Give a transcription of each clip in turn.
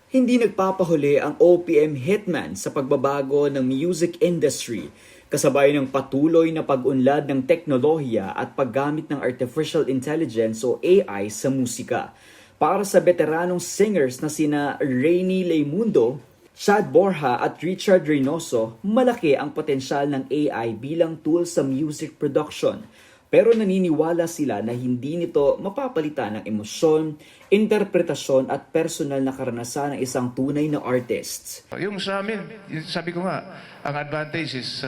Hindi nagpapahuli ang OPM Hitman sa pagbabago ng music industry, kasabay ng patuloy na pag-unlad ng teknolohiya at paggamit ng artificial intelligence o AI sa musika. Para sa veteranong singers na sina Rainy Leymundo, Chad Borja at Richard Reynoso, malaki ang potensyal ng AI bilang tool sa music production. Pero naniniwala sila na hindi nito mapapalitan ng emosyon, interpretasyon at personal na karanasan ng isang tunay na artist. Yung sa amin, sabi ko nga, ang advantage is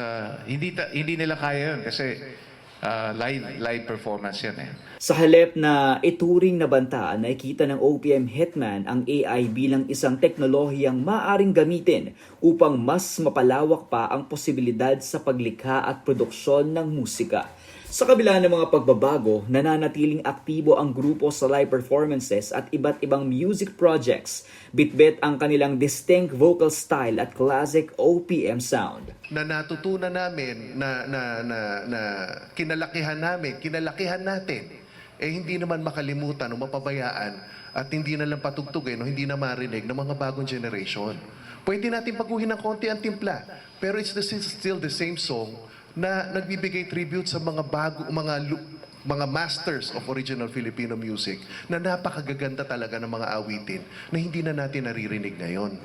hindi nila kaya yun kasi live performance yan eh. Sa halip na ituring na banta, nakikita ng OPM Hitman ang AI bilang isang teknolohiyang maaring gamitin upang mas mapalawak pa ang posibilidad sa paglikha at produksyon ng musika. Sa kabila ng mga pagbabago, nananatiling aktibo ang grupo sa live performances at iba't ibang music projects. Bitbit ang kanilang distinct vocal style at classic OPM sound. Na natutunan namin, na kinalakihan natin, hindi naman makalimutan o mapabayaan at hindi na lang patugtugin o hindi na marinig ng mga bagong generation. Pwede natin baguhin ng konti ang timpla, pero it's still the same song na nagbibigay tribute sa mga masters of original Filipino music na napakagaganda talaga ng mga awitin na hindi na natin naririnig ngayon.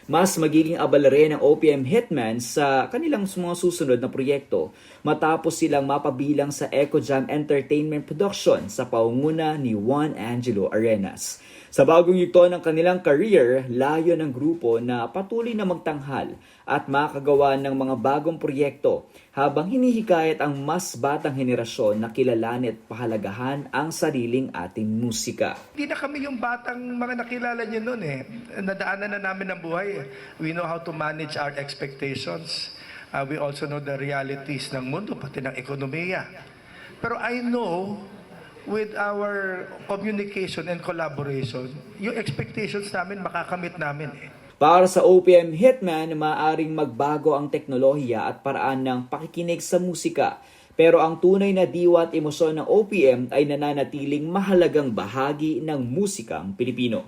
Mas magiging abala rin ang OPM Hitman sa kanilang mga susunod na proyekto matapos silang mapabilang sa Echo Jam Entertainment Production sa paunguna ni Juan Angelo Arenas. Sa bagong yugto ng kanilang career, layo ng grupo na patuloy na magtanghal at makagawa ng mga bagong proyekto habang hinihikayat ang mas batang henerasyon na kilalanin at pahalagahan ang sariling ating musika. Hindi na kami yung batang mga nakilala niyo noon eh. Nadaanan na namin ang buhay. We know how to manage our expectations. We also know the realities ng mundo, pati ng ekonomiya. Pero I know with our communication and collaboration, yung expectations namin makakamit namin eh. Para sa OPM Hitman, maaaring magbago ang teknolohiya at paraan ng pakikinig sa musika. Pero ang tunay na diwa at emosyon ng OPM ay nananatiling mahalagang bahagi ng musikang Pilipino.